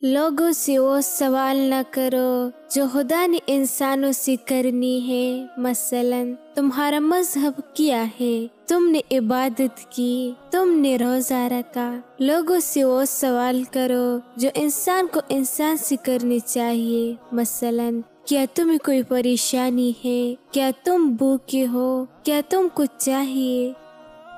لوگوں سے وہ سوال نہ کرو جو خدا نے انسانوں سے کرنی ہے۔ مثلاً تمہارا مذہب کیا ہے، تم نے عبادت کی، تم نے روزہ رکھا۔ لوگوں سے وہ سوال کرو جو انسان کو انسان سے کرنی چاہیے۔ مثلاً کیا تمہیں کوئی پریشانی ہے؟ کیا تم بھوکے ہو؟ کیا تم کو چاہیے؟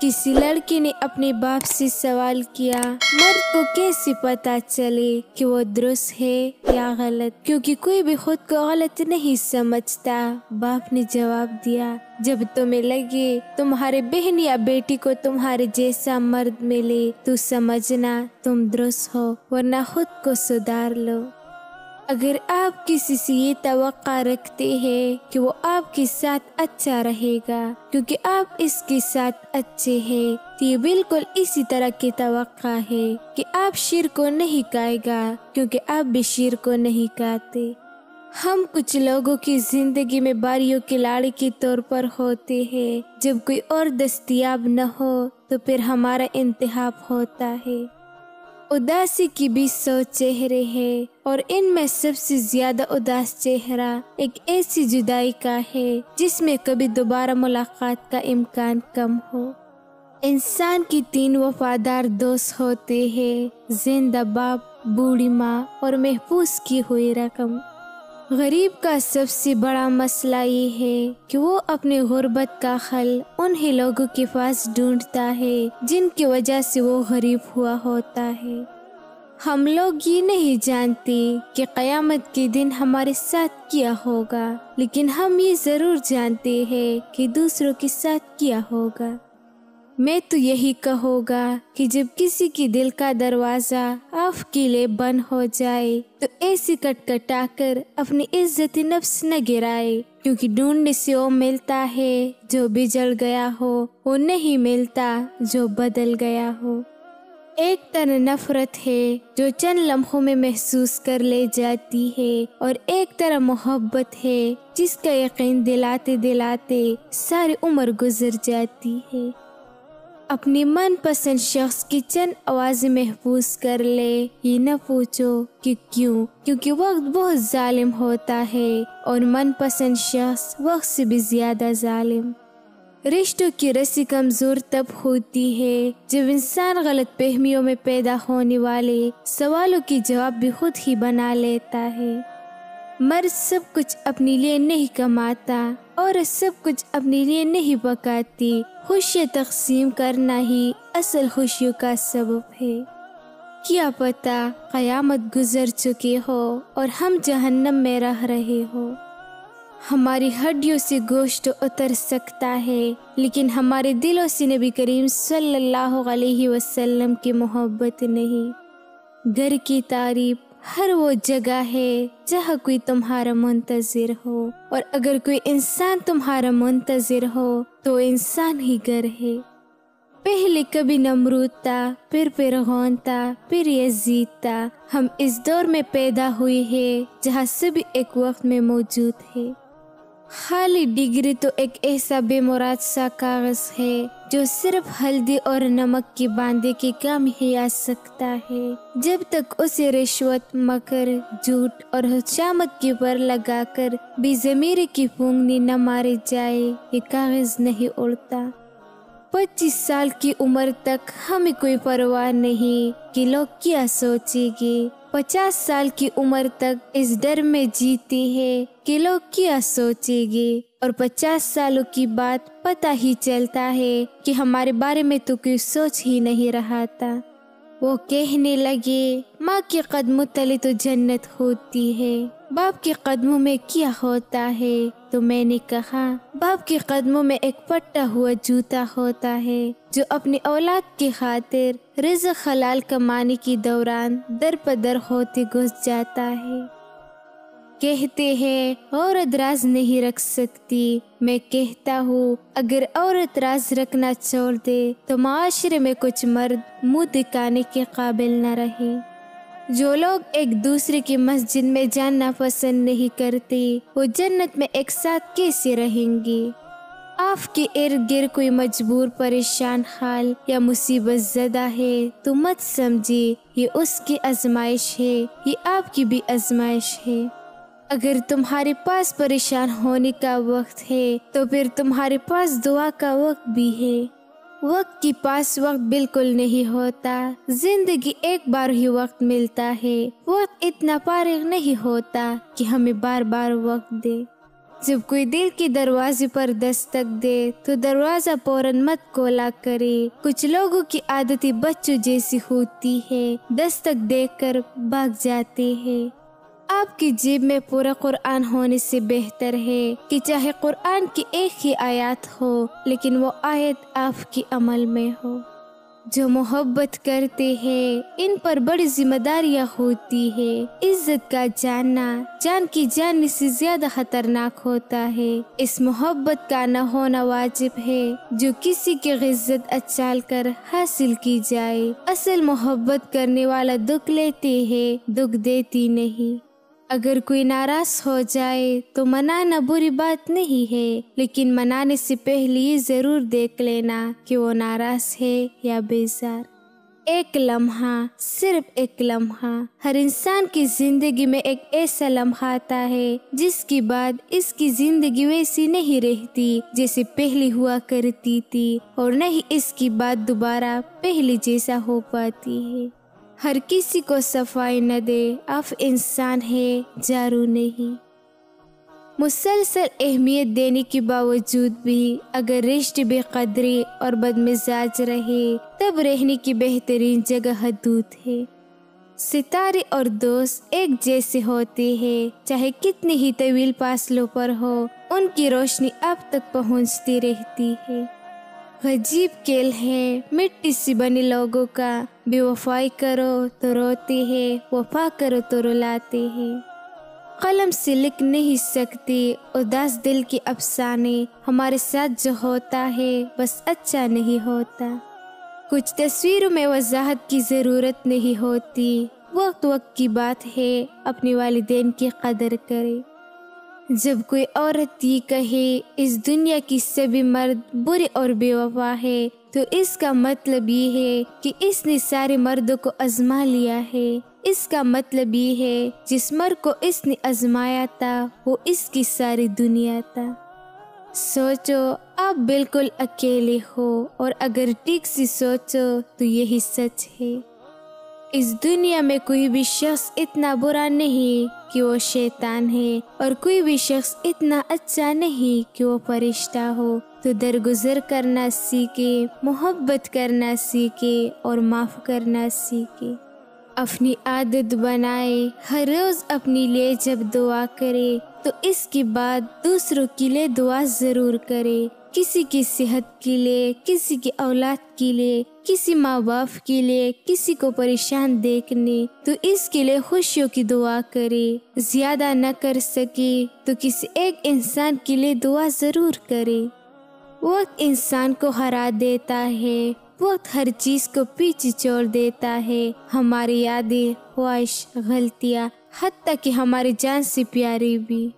کسی لڑکی نے اپنے باپ سے سوال کیا، مرد کو کیسے پتہ چلے کہ وہ درست ہے یا غلط، کیونکہ کوئی بھی خود کو غلط نہیں سمجھتا۔ باپ نے جواب دیا، جب تمہیں لگے تمہارے بہن یا بیٹی کو تمہارے جیسا مرد ملے تو سمجھنا تم درست ہو، ورنہ خود کو سدھار لو۔ اگر آپ کسی سے یہ توقع رکھتے ہیں کہ وہ آپ کے ساتھ اچھا رہے گا کیونکہ آپ اس کے ساتھ اچھے ہیں، تو یہ بالکل اسی طرح کی توقع ہے کہ آپ شیر کو نہیں کھائے گا کیونکہ آپ بھی شیر کو نہیں کھاتے۔ ہم کچھ لوگوں کی زندگی میں باریوں کے لاڑے کے طور پر ہوتے ہیں، جب کوئی اور دستیاب نہ ہو تو پھر ہمارا انتخاب ہوتا ہے۔ اداسی کی بھی 100 چہرے ہیں، اور ان میں سب سے زیادہ اداس چہرہ ایک ایسی جدائی کا ہے جس میں کبھی دوبارہ ملاقات کا امکان کم ہو۔ انسان کی 3 وفادار دوست ہوتے ہیں: زندہ باپ، بوڑھی ماں اور محفوظ کی ہوئی رقم۔ غریب کا سب سے بڑا مسئلہ یہ ہے کہ وہ اپنی غربت کا حل انہی لوگوں کے پاس ڈھونڈتا ہے جن کی وجہ سے وہ غریب ہوا ہوتا ہے۔ ہم لوگ یہ نہیں جانتے کہ قیامت کے دن ہمارے ساتھ کیا ہوگا، لیکن ہم یہ ضرور جانتے ہیں کہ دوسروں کے ساتھ کیا ہوگا۔ میں تو یہی کہوں گا کہ جب کسی کی دل کا دروازہ آپ کے لیے بند ہو جائے تو ایسی کٹکھٹا کر اپنی عزت نفس نہ گرائے، کیونکہ ڈھونڈنے سے وہ ملتا ہے جو بجڑ گیا ہو، وہ نہیں ملتا جو بدل گیا ہو۔ ایک طرح نفرت ہے جو چند لمحوں میں محسوس کر لے جاتی ہے، اور ایک طرح محبت ہے جس کا یقین دلاتے دلاتے ساری عمر گزر جاتی ہے۔ اپنی من پسند شخص کی چند آوازیں محفوظ کر لے، یہ نہ پوچھو کہ کیوں، کیونکہ وقت بہت ظالم ہوتا ہے اور من پسند شخص وقت سے بھی زیادہ ظالم۔ رشتوں کی رسی کمزور تب ہوتی ہے جب انسان غلط فہمیوں میں پیدا ہونے والے سوالوں کی جواب بھی خود ہی بنا لیتا ہے۔ مرد سب کچھ اپنے لیے نہیں کماتا، عورت سب کچھ اپنے لیے نہیں پکاتی، خوشیاں تقسیم کرنا ہی اصل خوشیوں کا سبب ہے۔ کیا پتہ قیامت گزر چکی ہو اور ہم جہنم میں رہ رہے ہو۔ ہماری ہڈیوں سے گوشت اتر سکتا ہے، لیکن ہمارے دلوں سے نبی کریم صلی اللہ علیہ وسلم کی محبت نہیں۔ گھر کی تعریف ہر وہ جگہ ہے جہاں کوئی تمہارا منتظر ہو، اور اگر کوئی انسان تمہارا منتظر ہو تو انسان ہی گھر ہے۔ پہلے کبھی نمرود تھا، پھر فرعون تھا، پھر یزید تھا۔ ہم اس دور میں پیدا ہوئے ہیں جہاں سبھی ایک وقت میں موجود ہے۔ خالی ڈگری تو ایک ایسا بے مراد سا کاغذ ہے جو صرف ہلدی اور نمک کے باندھے کے کام ہی آ سکتا ہے۔ جب تک اسے رشوت، مکر، جھوٹ اور حشامت کے پر لگا کر بے ضمیری کی پھونگنی نہ ماری جائے، یہ کاغذ نہیں اڑتا۔ 25 سال کی عمر تک ہمیں کوئی پرواہ نہیں کہ لوگ کیا سوچیں گے۔ 50 سال کی عمر تک اس ڈر میں جیتے ہیں کہ لوگ کیا سوچیں گے، اور 50 سالوں کی بعد پتہ ہی چلتا ہے کہ ہمارے بارے میں تو کوئی سوچ ہی نہیں رہا تھا۔ وہ کہنے لگے، ماں کے قدموں تلے تو جنت ہوتی ہے، باپ کے قدموں میں کیا ہوتا ہے؟ تو میں نے کہا، باپ کے قدموں میں ایک پٹا ہوا جوتا ہوتا ہے جو اپنی اولاد کی خاطر رزق حلال کمانے کے دوران در بدر ہوتے گھس جاتا ہے۔ کہتے ہیں عورت راز نہیں رکھ سکتی، میں کہتا ہوں اگر عورت راز رکھنا چھوڑ دے تو معاشرے میں کچھ مرد منہ دکھانے کے قابل نہ رہے۔ جو لوگ ایک دوسرے کی مسجد میں جانا پسند نہیں کرتے، وہ جنت میں ایک ساتھ کیسے رہیں گے؟ آپ کے ارد گرد کوئی مجبور، پریشان حال یا مصیبت زدہ ہے تو مت سمجھے یہ اس کی آزمائش ہے، یہ آپ کی بھی آزمائش ہے۔ اگر تمہارے پاس پریشان ہونے کا وقت ہے تو پھر تمہارے پاس دعا کا وقت بھی ہے۔ وقت کے پاس وقت بالکل نہیں ہوتا، زندگی ایک بار ہی وقت ملتا ہے۔ وقت اتنا فارغ نہیں ہوتا کہ ہمیں بار بار وقت دے۔ جب کوئی دل کے دروازے پر دستک دے تو دروازہ فوراً مت کھولا کرے۔ کچھ لوگوں کی عادتیں بچوں جیسی ہوتی ہے، دستک دیکھ کر بھاگ جاتے ہیں۔ آپ کی جیب میں پورا قرآن ہونے سے بہتر ہے کہ چاہے قرآن کی ایک ہی آیات ہو لیکن وہ آیت آپ کے عمل میں ہو۔ جو محبت کرتے ہیں ان پر بڑی ذمہ داریاں ہوتی ہے۔ عزت کا جاننا جان کی جاننے سے زیادہ خطرناک ہوتا ہے۔ اس محبت کا نہ ہونا واجب ہے جو کسی کی عزت اچھال کر حاصل کی جائے۔ اصل محبت کرنے والا دکھ لیتے ہیں، دکھ دیتی نہیں۔ اگر کوئی ناراض ہو جائے تو منانا بری بات نہیں ہے، لیکن منانے سے پہلے یہ ضرور دیکھ لینا کہ وہ ناراض ہے یا بیزار۔ ایک لمحہ، صرف ایک لمحہ، ہر انسان کی زندگی میں ایک ایسا لمحہ آتا ہے جس کے بعد اس کی زندگی ویسی نہیں رہتی جیسے پہلے ہوا کرتی تھی، اور نہ ہی اس کی بات دوبارہ پہلے جیسا ہو پاتی ہے۔ ہر کسی کو صفائی نہ دے، آپ انسان ہے، جارو نہیں۔ مسلسل اہمیت دینے کے باوجود بھی اگر رشتے بے قدری اور بدمزاج رہے تب رہنے کی بہترین جگہ حدود ہے۔ ستارے اور دوست ایک جیسے ہوتے ہیں، چاہے کتنے ہی طویل فاصلوں پر ہو، ان کی روشنی آپ تک پہنچتی رہتی ہے۔ عجیب کھیل ہے مٹی سے بنے لوگوں کا، بے وفائی کرو تو روتے ہیں، وفا کرو تو رلاتے ہیں۔ قلم سے لکھ نہیں سکتے اداس دل کے افسانے، ہمارے ساتھ جو ہوتا ہے بس اچھا نہیں ہوتا۔ کچھ تصویروں میں وضاحت کی ضرورت نہیں ہوتی، وقت وقت کی بات ہے، اپنے والدین کی قدر کرے۔ جب کوئی عورت یہ کہے اس دنیا کی سبھی مرد برے اور بے وفا ہے تو اس کا مطلب یہ ہے کہ اس نے سارے مردوں کو آزما لیا ہے۔ اس کا مطلب یہ ہے جس مرد کو اس نے آزمایا تھا وہ اس کی ساری دنیا تھا۔ سوچو آپ بالکل اکیلے ہو، اور اگر ٹھیک سے سوچو تو یہی سچ ہے۔ اس دنیا میں کوئی بھی شخص اتنا برا نہیں کہ وہ شیطان ہے، اور کوئی بھی شخص اتنا اچھا نہیں کہ وہ فرشتہ ہو۔ تو درگزر کرنا سیکھے، محبت کرنا سیکھے اور معاف کرنا سیکھے۔ اپنی عادت بنائے ہر روز اپنی لیے جب دعا کرے تو اس کے بعد دوسروں کے لیے دعا ضرور کرے۔ کسی کی صحت کے لیے، کسی کی اولاد کے لیے، کسی ماں باپ کے لیے، کسی کو پریشان دیکھنے تو اس کے لیے خوشیوں کی دعا کرے۔ زیادہ نہ کر سکے تو کسی ایک انسان کے لیے دعا ضرور کرے۔ وقت انسان کو ہرا دیتا ہے، وقت ہر چیز کو پیچھے چھوڑ دیتا ہے، ہماری یادیں، خواہش، غلطیاں، حتیٰ کہ ہماری جان سے پیاری بھی۔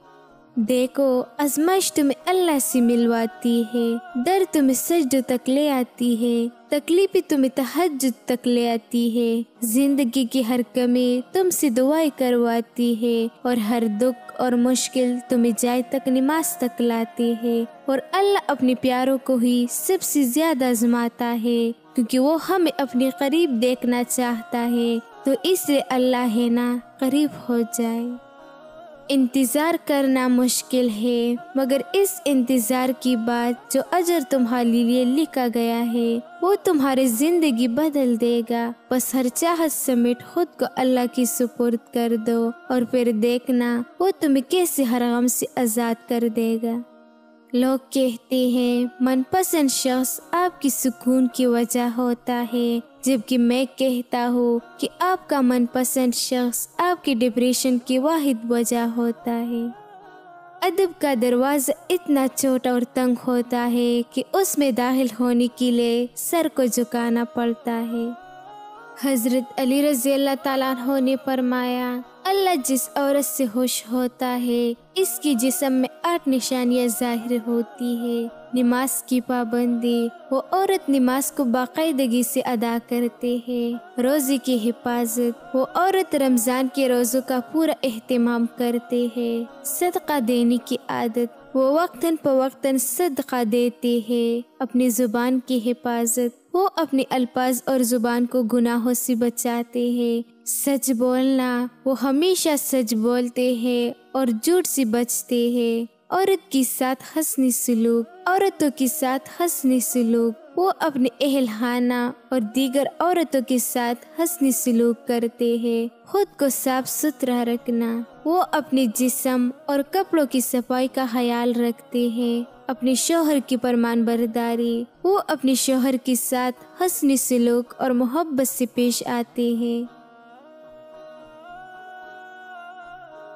دیکھو آزمائش تمہیں اللہ سے ملواتی ہے، ڈر تمہیں سجدوں تک لے آتی ہے، تکلیفیں تمہیں تہجد تک لے آتی ہے، زندگی کی ہر کمی تم سے دعائیں کرواتی ہے، اور ہر دکھ اور مشکل تمہیں جائے تک نماز تک لاتی ہے۔ اور اللہ اپنے پیاروں کو ہی سب سے زیادہ آزماتا ہے، کیونکہ وہ ہمیں اپنے قریب دیکھنا چاہتا ہے، تو اس لیے اللہ ہے نا قریب ہو جائے۔ انتظار کرنا مشکل ہے، مگر اس انتظار کی بعد جو اجر تمہارے لیے لکھا گیا ہے وہ تمہاری زندگی بدل دے گا۔ بس ہر چاہت سمیٹ خود کو اللہ کی سپرد کر دو، اور پھر دیکھنا وہ تمہیں کیسے ہر غم سے آزاد کر دے گا۔ لوگ کہتے ہیں من پسند شخص آپ کی سکون کی وجہ ہوتا ہے، جبکہ میں کہتا ہوں کہ آپ کا من پسند شخص آپ کی ڈپریشن کی واحد وجہ ہوتا ہے۔ ادب کا دروازہ اتنا چھوٹا اور تنگ ہوتا ہے کہ اس میں داخل ہونے کے لیے سر کو جھکانا پڑتا ہے۔ حضرت علی رضی اللہ تعالیٰ عنہ نے فرمایا اللہ جس عورت سے خوش ہوتا ہے اس کی جسم میں 8 نشانیاں ظاہر ہوتی ہے۔ نماز کی پابندی، وہ عورت نماز کو باقاعدگی سے ادا کرتے ہیں۔ روزے کی حفاظت، وہ عورت رمضان کے روزوں کا پورا اہتمام کرتے ہیں۔ صدقہ دینے کی عادت، وہ وقتاً فوقتاً صدقہ دیتے ہیں۔ اپنی زبان کی حفاظت، وہ اپنے الفاظ اور زبان کو گناہوں سے بچاتے ہیں۔ سچ بولنا، وہ ہمیشہ سچ بولتے ہیں اور جھوٹ سے بچتے ہیں۔ عورت کے ساتھ حسن سلوک، عورتوں کے ساتھ حسن سلوک، وہ اپنے اہل خانہ اور دیگر عورتوں کے ساتھ حسن سلوک کرتے ہیں۔ خود کو صاف ستھرا رکھنا، وہ اپنے جسم اور کپڑوں کی صفائی کا خیال رکھتے ہیں۔ اپنے شوہر کی فرمان برداری، وہ اپنے شوہر کے ساتھ حسن سلوک اور محبت سے پیش آتے ہیں۔